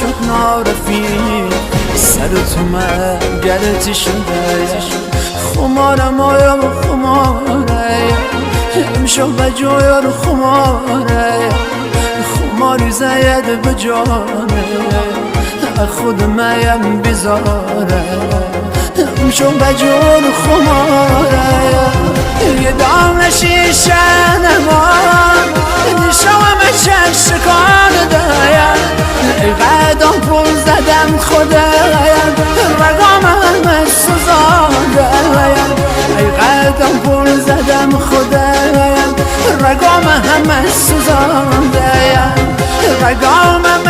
شد نارفید سر تو من گرتی شده خمارم آیا خماره امشو بجایا رو خماره خماری زید بجانه خود میم بیزاره امشو بجا رو خماره یه دام شیشه نمان نشوام چک شکار دایم ای قدم پول زدم خدایم رگام همه سوزاندایم ای قدم پول زدم خدایم رگام همه سوزاندایم رگام